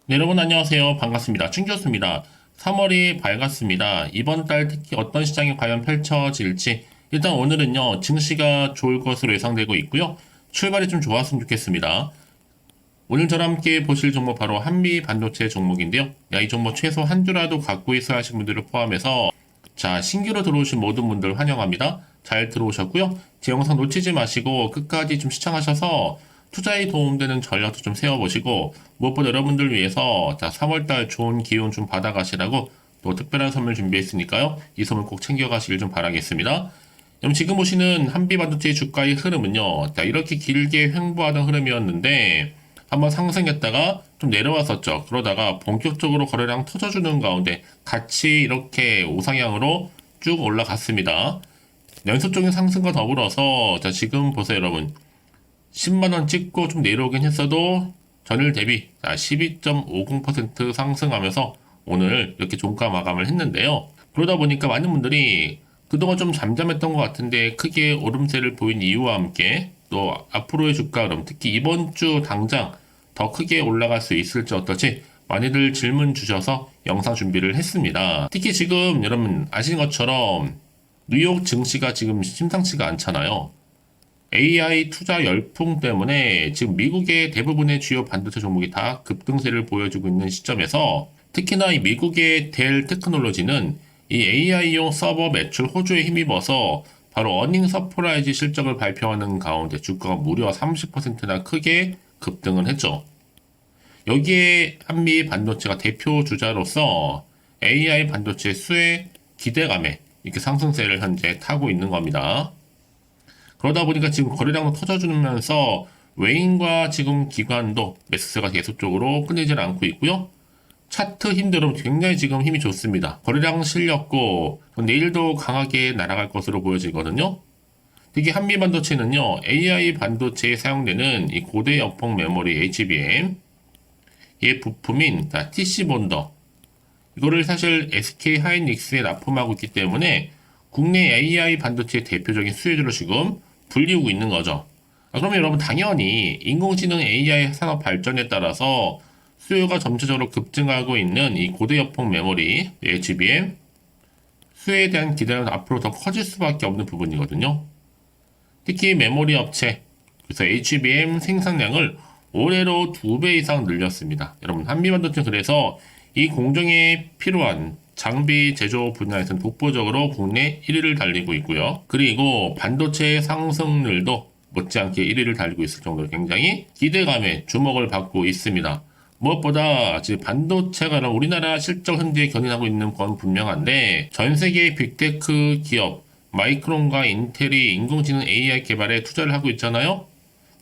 네, 여러분 안녕하세요. 반갑습니다. 충교수입니다. 3월이 밝았습니다. 이번 달 특히 어떤 시장이 과연 펼쳐질지 일단 오늘은요. 증시가 좋을 것으로 예상되고 있고요. 출발이 좀 좋았으면 좋겠습니다. 오늘 저랑 함께 보실 종목 바로 한미 반도체 종목인데요. 이 종목 최소 한 주라도 갖고 있어야 하신 분들을 포함해서 신규로 들어오신 모든 분들 환영합니다. 잘 들어오셨고요. 제 영상 놓치지 마시고 끝까지 좀 시청하셔서 투자에 도움되는 전략도 좀 세워보시고 무엇보다 여러분들 위해서 3월달 좋은 기운 좀 받아가시라고 또 특별한 선물 준비했으니까요. 이 선물 꼭 챙겨가시길 좀 바라겠습니다. 그럼 지금 보시는 한비반도체의 주가의 흐름은요. 이렇게 길게 횡보하던 흐름이었는데 한번 상승했다가 좀 내려왔었죠. 그러다가 본격적으로 거래량 터져주는 가운데 같이 이렇게 우상향으로 쭉 올라갔습니다. 연속적인 상승과 더불어서 지금 보세요 여러분. 10만원 찍고 좀 내려오긴 했어도 전일 대비 12.50% 상승하면서 오늘 이렇게 종가 마감을 했는데요. 그러다 보니까 많은 분들이 그동안 좀 잠잠했던 것 같은데 크게 오름세를 보인 이유와 함께 또 앞으로의 주가 흐름, 특히 이번 주 당장 더 크게 올라갈 수 있을지 어떨지 많이들 질문 주셔서 영상 준비를 했습니다. 특히 지금 여러분 아시는 것처럼 뉴욕 증시가 지금 심상치가 않잖아요. AI 투자 열풍 때문에 지금 미국의 대부분의 주요 반도체 종목이 다 급등세를 보여주고 있는 시점에서 특히나 이 미국의 델 테크놀로지는 이 AI용 서버 매출 호조에 힘입어서 바로 어닝 서프라이즈 실적을 발표하는 가운데 주가가 무려 30%나 크게 급등을 했죠. 여기에 한미 반도체가 대표 주자로서 AI 반도체 수혜 기대감에 이렇게 상승세를 현재 타고 있는 겁니다. 그러다 보니까 지금 거래량도 터져주면서 외인과 지금 기관도 매수세가 계속적으로 끊이질 않고 있고요. 차트 힘대로 굉장히 지금 힘이 좋습니다. 거래량 실렸고 내일도 강하게 날아갈 것으로 보여지거든요. 특히 한미 반도체는요. AI 반도체에 사용되는 이 고대 여폭 메모리 HBM 의 부품인 TC 본더 이거를 사실 SK 하이닉스에 납품하고 있기 때문에 국내 AI 반도체의 대표적인 수혜주로 지금 불리우고 있는 거죠. 그러면 여러분 당연히 인공지능 AI 산업 발전에 따라서 수요가 점차적으로 급증하고 있는 이 고대 여폭 메모리 HBM 수요에 대한 기대는 앞으로 더 커질 수밖에 없는 부분이거든요. 특히 메모리 업체 그래서 HBM 생산량을 올해로 2배 이상 늘렸습니다. 여러분 한미반도체 그래서 이 공정에 필요한 장비 제조 분야에서는 독보적으로 국내 1위를 달리고 있고요. 그리고 반도체 상승률도 못지않게 1위를 달리고 있을 정도로 굉장히 기대감에 주목을 받고 있습니다. 무엇보다 지금 반도체가 우리나라 실적 현재 견인하고 있는 건 분명한데 전 세계 빅테크 기업 마이크론과 인텔이 인공지능 AI 개발에 투자를 하고 있잖아요.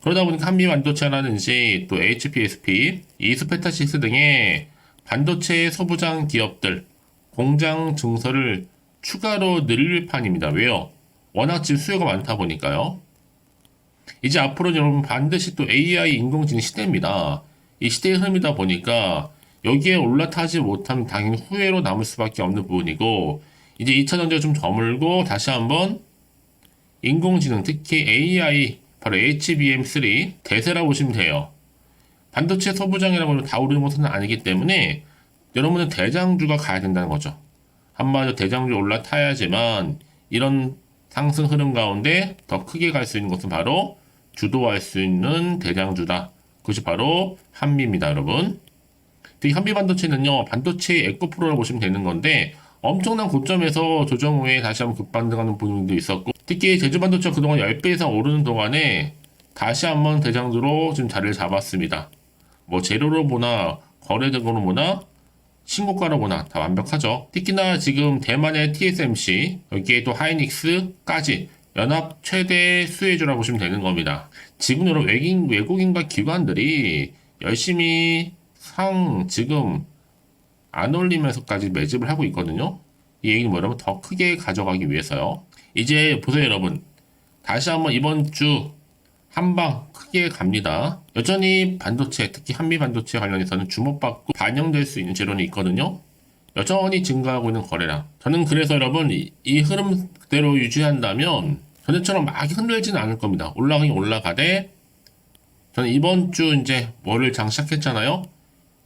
그러다 보니까 한미 반도체라든지 또 HPSP, 이스페타시스 등의 반도체 소부장 기업들 공장 증설을 추가로 늘릴 판입니다. 왜요? 워낙 지금 수요가 많다 보니까요. 이제 앞으로 여러분 반드시 또 AI 인공지능 시대입니다. 이 시대의 흐름이다 보니까 여기에 올라타지 못하면 당연히 후회로 남을 수밖에 없는 부분이고 이제 2차 전지가 좀 저물고 다시 한번 인공지능 특히 AI 바로 HBM3 대세라고 보시면 돼요. 반도체 소부장이라고 해서 다 오르는 것은 아니기 때문에 여러분은 대장주가 가야 된다는 거죠. 한마디로 대장주 올라타야지만 이런 상승 흐름 가운데 더 크게 갈 수 있는 것은 바로 주도할 수 있는 대장주다. 그것이 바로 한미입니다, 여러분. 특히 한미 반도체는요, 반도체 에코프로라고 보시면 되는 건데 엄청난 고점에서 조정 후에 다시 한번 급반등하는 부분도 있었고 특히 제주 반도체가 그동안 10배 이상 오르는 동안에 다시 한번 대장주로 지금 자리를 잡았습니다. 뭐 재료로 보나 거래적으로 보나 신고가로 보나 다 완벽하죠. 특히나 지금 대만의 TSMC 여기에 또 하이닉스까지 연합 최대 수혜주라고 보시면 되는 겁니다. 지금 여러 외국인과 기관들이 열심히 지금 안 올리면서까지 매집을 하고 있거든요. 이 얘기는 뭐냐면 더 크게 가져가기 위해서요. 이제 보세요 여러분. 다시 한번 이번 주 한방 크게 갑니다. 여전히 반도체, 특히 한미 반도체 관련해서는 주목받고 반영될 수 있는 재료는 있거든요. 여전히 증가하고 있는 거래량. 저는 그래서 여러분 이 흐름 그대로 유지한다면 전에처럼 막 흔들지는 않을 겁니다. 올라가긴 올라가되 저는 이번 주 이제 월요일 장 시작했잖아요.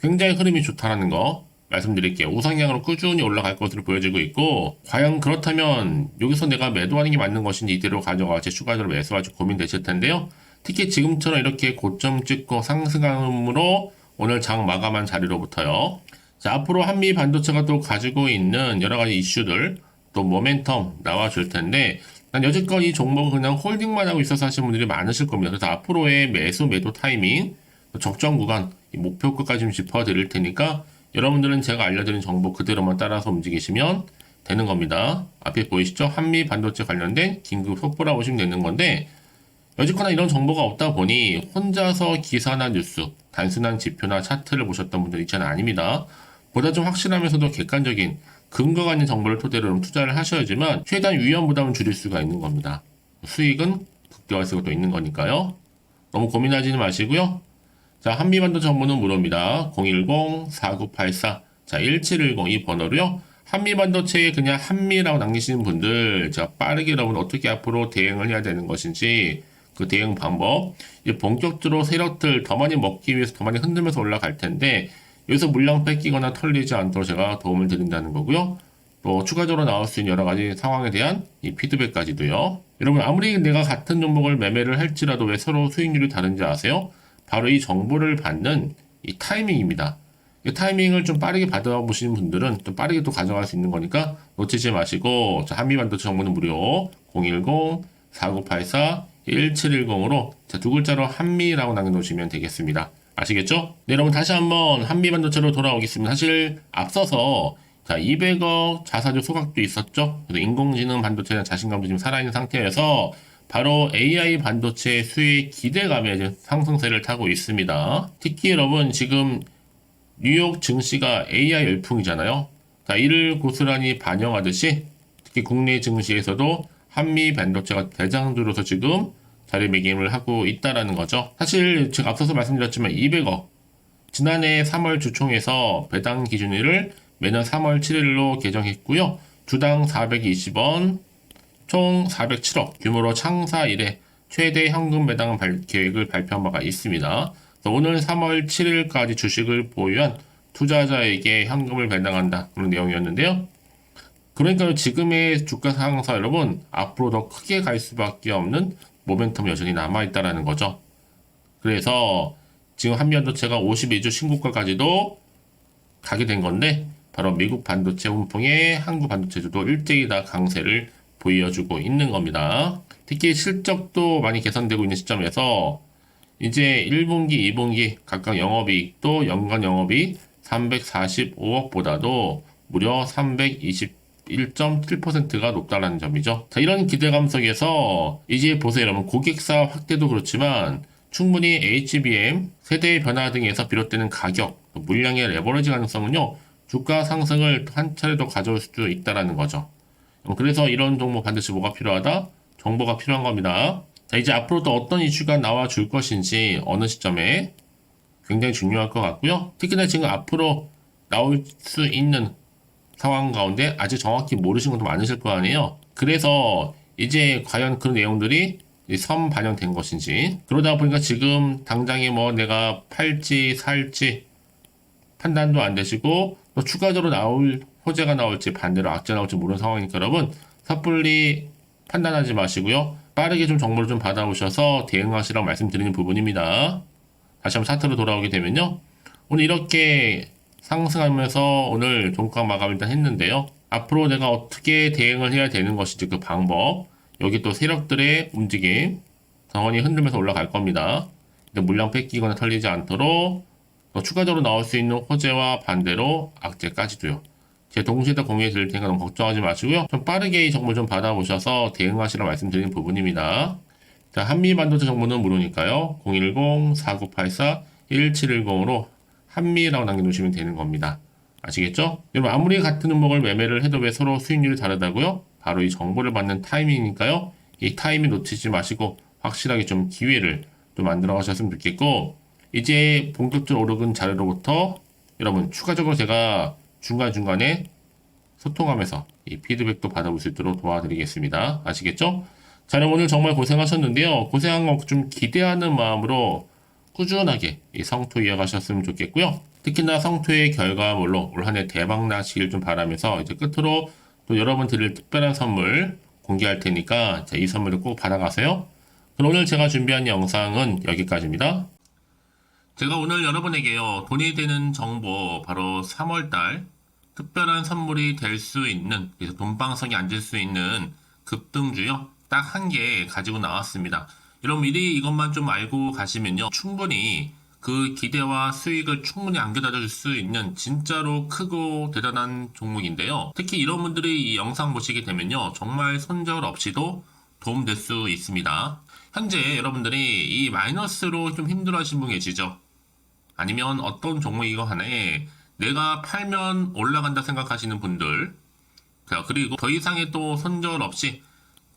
굉장히 흐름이 좋다라는 거 말씀드릴게요. 우상향으로 꾸준히 올라갈 것으로 보여지고 있고, 과연 그렇다면 여기서 내가 매도하는 게 맞는 것인지 이대로 가져갈지 추가적으로 매수할지 고민되실 텐데요. 특히 지금처럼 이렇게 고점 찍고 상승함으로 오늘 장 마감한 자리로부터요. 자, 앞으로 한미 반도체가 또 가지고 있는 여러 가지 이슈들, 또 모멘텀 나와줄 텐데, 난 여지껏 이 종목을 그냥 홀딩만 하고 있어서 하시는 분들이 많으실 겁니다. 그래서 앞으로의 매도 타이밍, 적정 구간, 이 목표가까지 좀 짚어드릴 테니까 여러분들은 제가 알려드린 정보 그대로만 따라서 움직이시면 되는 겁니다. 앞에 보이시죠? 한미 반도체 관련된 긴급 속보라고 보시면 되는 건데, 여지껏 이런 정보가 없다 보니 혼자서 기사나 뉴스, 단순한 지표나 차트를 보셨던 분들이 저는 아닙니다. 보다 좀 확실하면서도 객관적인 근거가 있는 정보를 토대로 좀 투자를 하셔야지만 최대한 위험 부담을 줄일 수가 있는 겁니다. 수익은 극대화할 수가 또 있는 거니까요. 너무 고민하지는 마시고요. 자, 한미반도체 정보는 무료입니다. 010-4984, 자, 1710 이 번호로요. 한미반도체에 그냥 한미라고 남기시는 분들, 제가 빠르게 여러분 어떻게 앞으로 대응을 해야 되는 것인지, 그 대응 방법, 이제 본격적으로 세력들 더 많이 먹기 위해서 더 많이 흔들면서 올라갈 텐데, 여기서 물량 뺏기거나 털리지 않도록 제가 도움을 드린다는 거고요. 또 추가적으로 나올 수 있는 여러 가지 상황에 대한 이 피드백까지도요. 여러분, 아무리 내가 같은 종목을 매매를 할지라도 왜 서로 수익률이 다른지 아세요? 바로 이 정보를 받는 이 타이밍입니다. 이 타이밍을 좀 빠르게 받아보시는 분들은 좀 빠르게 또 가져갈 수 있는 거니까 놓치지 마시고, 자, 한미반도체 정보는 무료 010-4984-1710으로 두 글자로 한미라고 남겨놓으시면 되겠습니다. 아시겠죠? 네, 여러분 다시 한번 한미반도체로 돌아오겠습니다. 사실 앞서서 자 200억 자사주 소각도 있었죠. 그래서 인공지능 반도체에 대한 자신감도 지금 살아있는 상태에서 바로 AI 반도체 수익 기대감에 지금 상승세를 타고 있습니다. 특히 여러분 지금 뉴욕 증시가 AI 열풍이잖아요. 자, 이를 고스란히 반영하듯이 특히 국내 증시에서도 한미 반도체가 대장주로서 지금 자리매김을 하고 있다라는 거죠. 사실 제가 앞서서 말씀드렸지만 200억 지난해 3월 주총에서 배당 기준일을 매년 3월 7일로 개정했고요. 주당 420원, 총 407억 규모로 창사 이래 최대 현금 배당 계획을 발표한 바가 있습니다. 오늘 3월 7일까지 주식을 보유한 투자자에게 현금을 배당한다 그런 내용이었는데요. 그러니까 지금의 주가 상승 여러분 앞으로 더 크게 갈 수밖에 없는 모멘텀 여전히 남아있다라는 거죠. 그래서 지금 한미반도체가 52주 신고가까지도 가게 된 건데 바로 미국 반도체 훈풍에 한국 반도체주도 일제히 다 강세를 보여주고 있는 겁니다. 특히 실적도 많이 개선되고 있는 시점에서 이제 1분기, 2분기 각각 영업이익도 연간 영업이익 345억보다도 무려 321.7%가 높다라는 점이죠. 자, 이런 기대감 속에서 이제 보세요. 여러분 고객사 확대도 그렇지만 충분히 HBM 세대의 변화 등에서 비롯되는 가격, 물량의 레버리지 가능성은요. 주가 상승을 한 차례 더 가져올 수도 있다라는 거죠. 그래서 이런 종목 반드시 뭐가 필요하다? 정보가 필요한 겁니다. 자, 이제 앞으로 또 어떤 이슈가 나와 줄 것인지 어느 시점에 굉장히 중요할 것 같고요. 특히나 지금 앞으로 나올 수 있는 상황 가운데 아직 정확히 모르시는 것도 많으실 거 아니에요. 그래서 이제 과연 그 내용들이 선 반영된 것인지, 그러다 보니까 지금 당장에 뭐 내가 팔지 살지 판단도 안 되시고 또 추가적으로 나올 호재가 나올지 반대로 악재 나올지 모르는 상황이니까 여러분 섣불리 판단하지 마시고요. 빠르게 좀 정보를 좀 받아오셔서 대응하시라고 말씀드리는 부분입니다. 다시 한번 차트로 돌아오게 되면요. 오늘 이렇게 상승하면서 오늘 종가 마감을 일단 했는데요. 앞으로 내가 어떻게 대응을 해야 되는 것인지 그 방법, 여기 또 세력들의 움직임 정원이 흔들면서 올라갈 겁니다. 물량 뺏기거나 털리지 않도록 또 추가적으로 나올 수 있는 호재와 반대로 악재까지도요. 제 동시에 다 공유해 드릴 테니까 너무 걱정하지 마시고요. 좀 빠르게 이 정보 좀 받아보셔서 대응하시라고 말씀드리는 부분입니다. 자, 한미반도체 정보는 무료니까요. 010-4984-1710으로 한미라고 남겨놓으시면 되는 겁니다. 아시겠죠? 여러분 아무리 같은 종목을 매매를 해도 왜 서로 수익률이 다르다고요? 바로 이 정보를 받는 타이밍이니까요. 이 타이밍 놓치지 마시고 확실하게 좀 기회를 좀 만들어 가셨으면 좋겠고, 이제 본격적으로 오르는 자료로부터 여러분 추가적으로 제가 중간중간에 소통하면서 이 피드백도 받아볼 수 있도록 도와드리겠습니다. 아시겠죠? 자, 여러분 오늘 정말 고생하셨는데요. 고생한 거 좀 기대하는 마음으로 꾸준하게 이 성토 이어가셨으면 좋겠고요. 특히나 성토의 결과물로 올 한 해 대박 나시길 좀 바라면서 이제 끝으로 또 여러분 드릴 특별한 선물 공개할 테니까 이 선물을 꼭 받아가세요. 그럼 오늘 제가 준비한 영상은 여기까지입니다. 제가 오늘 여러분에게요, 돈이 되는 정보, 바로 3월달 특별한 선물이 될 수 있는, 그래서 돈방석에 앉을 수 있는 급등주요, 딱 한 개 가지고 나왔습니다. 여러분 미리 이것만 좀 알고 가시면요, 충분히 그 기대와 수익을 충분히 안겨다 줄 수 있는 진짜로 크고 대단한 종목인데요. 특히 이런 분들이 이 영상 보시게 되면요, 정말 손절 없이도 도움될 수 있습니다. 현재 여러분들이 이 마이너스로 좀 힘들어하시는 분 계시죠? 아니면 어떤 종목이고 하나에 내가 팔면 올라간다 생각하시는 분들, 자, 그리고 더 이상의 또 손절 없이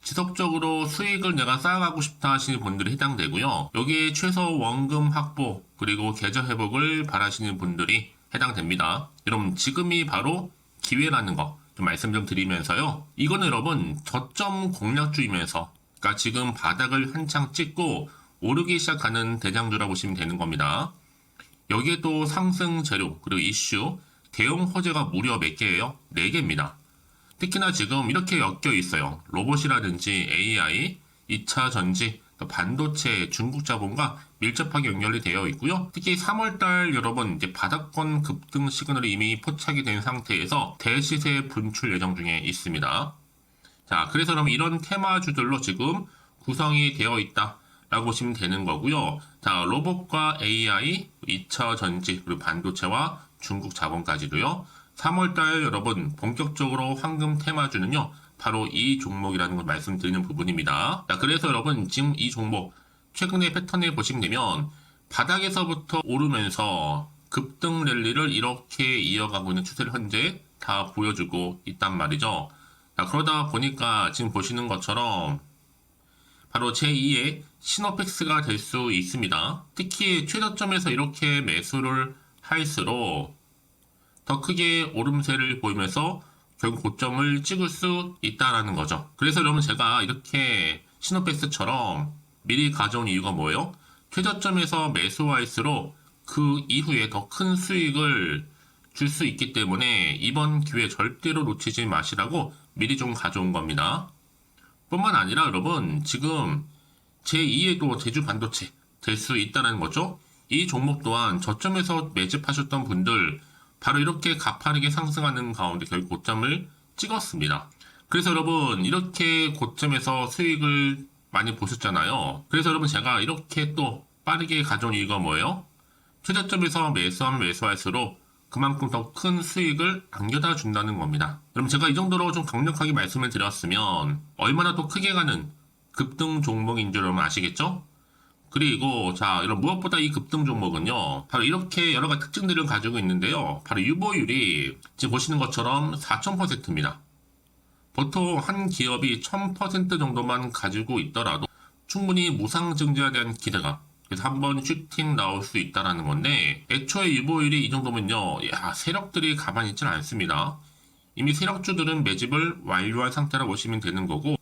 지속적으로 수익을 내가 쌓아가고 싶다 하시는 분들이 해당되고요. 여기에 최소 원금 확보 그리고 계좌 회복을 바라시는 분들이 해당됩니다. 여러분 지금이 바로 기회라는 거 좀 말씀 좀 드리면서요. 이거는 여러분 저점 공략주이면서, 그러니까 지금 바닥을 한창 찍고 오르기 시작하는 대장주라고 보시면 되는 겁니다. 여기에 또 상승 재료 그리고 이슈 대형 호재가 무려 몇 개예요? 4개입니다. 특히나 지금 이렇게 엮여 있어요. 로봇이라든지 AI, 2차 전지, 또 반도체, 중국 자본과 밀접하게 연결이 되어 있고요. 특히 3월달 여러분 이제 바닥권 급등 시그널이 이미 포착이 된 상태에서 대시세 분출 예정 중에 있습니다. 자, 그래서 그럼 이런 테마주들로 지금 구성이 되어 있다 라고 보시면 되는 거고요. 자, 로봇과 AI, 2차 전지, 그리고 반도체와 중국 자본까지도요. 3월달 여러분 본격적으로 황금 테마주는요, 바로 이 종목이라는 걸 말씀드리는 부분입니다. 자, 그래서 여러분 지금 이 종목 최근의 패턴을 보시면 되면 바닥에서부터 오르면서 급등 랠리를 이렇게 이어가고 있는 추세를 현재 다 보여주고 있단 말이죠. 자, 그러다 보니까 지금 보시는 것처럼 바로 제2의 시노펙스가 될 수 있습니다. 특히 최저점에서 이렇게 매수를 할수록 더 크게 오름세를 보이면서 결국 고점을 찍을 수 있다라는 거죠. 그래서 여러분 제가 이렇게 시노펙스처럼 미리 가져온 이유가 뭐예요? 최저점에서 매수할수록 그 이후에 더 큰 수익을 줄 수 있기 때문에 이번 기회 절대로 놓치지 마시라고 미리 좀 가져온 겁니다. 뿐만 아니라 여러분 지금 제2의 또 제주 반도체 될 수 있다는 거죠. 이 종목 또한 저점에서 매집하셨던 분들 바로 이렇게 가파르게 상승하는 가운데 결국 고점을 찍었습니다. 그래서 여러분 이렇게 고점에서 수익을 많이 보셨잖아요. 그래서 여러분 제가 이렇게 또 빠르게 가져온 이유가 뭐예요? 최저점에서 매수하면 매수할수록 그만큼 더 큰 수익을 안겨다 준다는 겁니다. 그럼 제가 이 정도로 좀 강력하게 말씀을 드렸으면 얼마나 또 크게 가는 급등 종목인 줄 여러분 아시겠죠? 그리고 자, 여러분 무엇보다 이 급등 종목은요, 바로 이렇게 여러 가지 특징들을 가지고 있는데요. 바로 유보율이 지금 보시는 것처럼 4000%입니다. 보통 한 기업이 1000% 정도만 가지고 있더라도 충분히 무상증자에 대한 기대가, 그래서 한번 슈팅 나올 수 있다는 건데, 애초에 유보율이 이 정도면요, 야, 세력들이 가만히 있지는 않습니다. 이미 세력주들은 매집을 완료한 상태라고 보시면 되는 거고,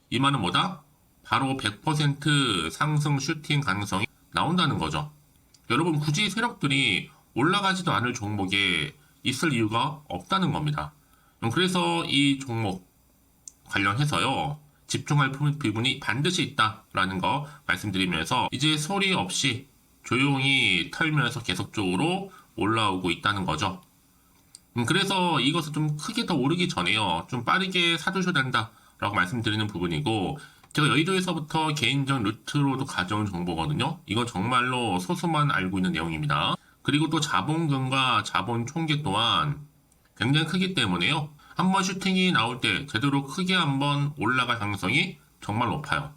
이 말은 뭐다? 바로 100% 상승 슈팅 가능성이 나온다는 거죠. 여러분 굳이 세력들이 올라가지도 않을 종목에 있을 이유가 없다는 겁니다. 그래서 이 종목 관련해서요, 집중할 부분이 반드시 있다라는 거 말씀드리면서 이제 소리 없이 조용히 털면서 계속적으로 올라오고 있다는 거죠. 그래서 이것을 좀 크게 더 오르기 전에요, 좀 빠르게 사두셔야 된다라고 말씀드리는 부분이고, 제가 여의도에서부터 개인적 루트로도 가져온 정보거든요. 이건 정말로 소수만 알고 있는 내용입니다. 그리고 또 자본금과 자본 총계 또한 굉장히 크기 때문에요. 한번 슈팅이 나올 때 제대로 크게 한번 올라갈 가능성이 정말 높아요.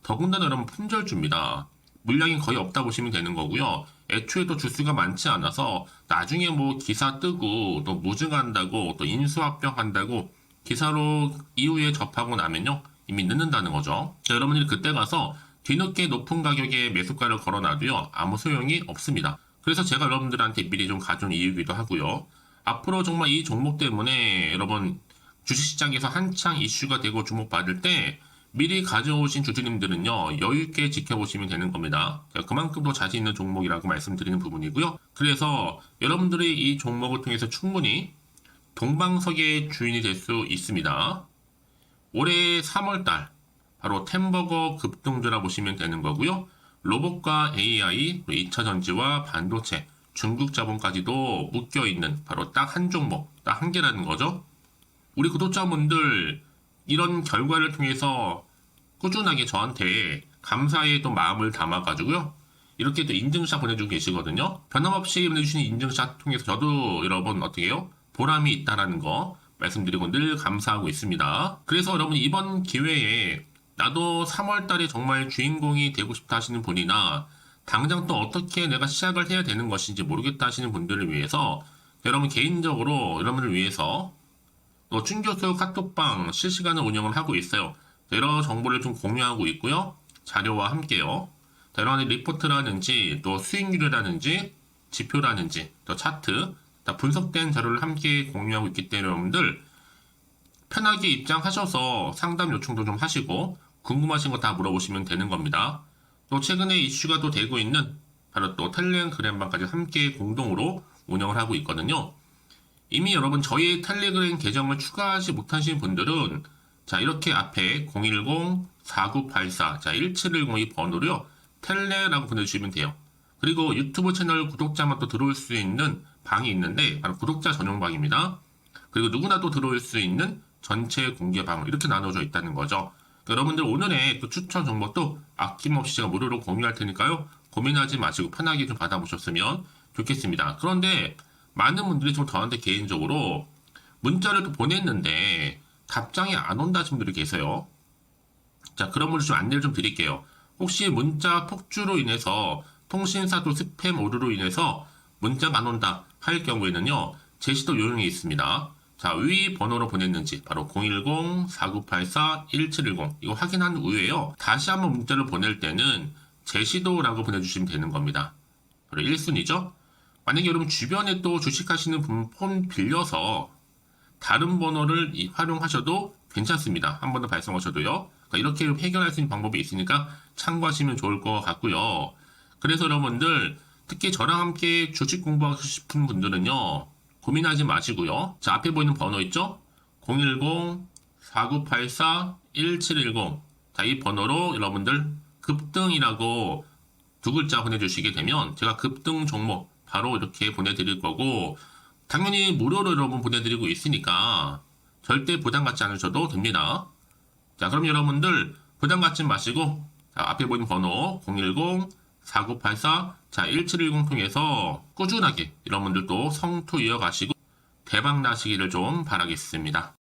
더군다나 여러분 품절주입니다. 물량이 거의 없다 보시면 되는 거고요. 애초에 또 주수가 많지 않아서 나중에 뭐 기사 뜨고 또 무증한다고 또 인수합병한다고 기사로 이후에 접하고 나면요, 이미 늦는다는 거죠. 자, 여러분들이 그때 가서 뒤늦게 높은 가격에 매수가를 걸어놔도요, 아무 소용이 없습니다. 그래서 제가 여러분들한테 미리 좀 가져온 이유이기도 하고요. 앞으로 정말 이 종목 때문에 여러분 주식시장에서 한창 이슈가 되고 주목받을 때 미리 가져오신 주주님들은요, 여유있게 지켜보시면 되는 겁니다. 그만큼 더 자신 있는 종목이라고 말씀드리는 부분이고요. 그래서 여러분들이 이 종목을 통해서 충분히 동방석의 주인이 될 수 있습니다. 올해 3월달, 바로 템버거 급등주라 보시면 되는 거고요. 로봇과 AI, 2차 전지와 반도체, 중국 자본까지도 묶여있는 바로 딱 한 종목, 딱 한 개라는 거죠. 우리 구독자분들 이런 결과를 통해서 꾸준하게 저한테 감사의 또 마음을 담아가지고요. 이렇게 또 인증샷 보내주고 계시거든요. 변함없이 보내주시는 인증샷 통해서 저도 여러분 어떻게 해요? 보람이 있다라는 거 말씀드리고 늘 감사하고 있습니다. 그래서 여러분 이번 기회에 나도 3월달에 정말 주인공이 되고 싶다 하시는 분이나 당장 또 어떻게 내가 시작을 해야 되는 것인지 모르겠다 하시는 분들을 위해서 여러분 개인적으로 여러분을 위해서 또 춘교수 카톡방 실시간으로 운영을 하고 있어요. 여러 정보를 좀 공유하고 있고요. 자료와 함께요. 여러 가지 리포트라든지 또 수익률이라든지 지표라든지 또 차트 다 분석된 자료를 함께 공유하고 있기 때문에 여러분들 편하게 입장하셔서 상담 요청도 좀 하시고 궁금하신 거 다 물어보시면 되는 겁니다. 또 최근에 이슈가 또 되고 있는 바로 또 텔레그램방까지 함께 공동으로 운영을 하고 있거든요. 이미 여러분 저희 텔레그램 계정을 추가하지 못하신 분들은 자 이렇게 앞에 010-4984 1710이 번호로요. 텔레라고 보내주시면 돼요. 그리고 유튜브 채널 구독자만 또 들어올 수 있는 방이 있는데 바로 구독자 전용 방입니다. 그리고 누구나 또 들어올 수 있는 전체 공개 방 이렇게 나눠져 있다는 거죠. 여러분들 오늘의 또 추천 정보도 아낌없이 제가 무료로 공유할 테니까요. 고민하지 마시고 편하게 좀 받아보셨으면 좋겠습니다. 그런데 많은 분들이 좀 저한테 개인적으로 문자를 또 보냈는데 답장이 안 온다 하시는 분들이 계세요. 자, 그런 분들 좀 안내를 좀 드릴게요. 혹시 문자 폭주로 인해서 통신사도 스팸 오류로 인해서 문자가 안 온다 할 경우에는요. 제시도 요령이 있습니다. 자, 위 번호로 보냈는지 바로 010-4984-1710 이거 확인한 후에요. 다시 한번 문자를 보낼 때는 제시도라고 보내주시면 되는 겁니다. 바로 1순위죠. 만약에 여러분 주변에 또 주식하시는 분 폰 빌려서 다른 번호를 활용하셔도 괜찮습니다. 한 번 더 발송하셔도요. 그러니까 이렇게 해결할 수 있는 방법이 있으니까 참고하시면 좋을 것 같고요. 그래서 여러분들 특히 저랑 함께 주식 공부하고 싶은 분들은요. 고민하지 마시고요. 자, 앞에 보이는 번호 있죠? 010-4984-1710 자, 이 번호로 여러분들 급등이라고 두 글자 보내주시게 되면 제가 급등 종목 바로 이렇게 보내드릴 거고 당연히 무료로 여러분 보내드리고 있으니까 절대 부담 갖지 않으셔도 됩니다. 자, 그럼 여러분들 부담 갖지 마시고 자, 앞에 보이는 번호 010-4984 자, 1710 통해서 꾸준하게 여러분들도 성투 이어가시고 대박 나시기를 좀 바라겠습니다.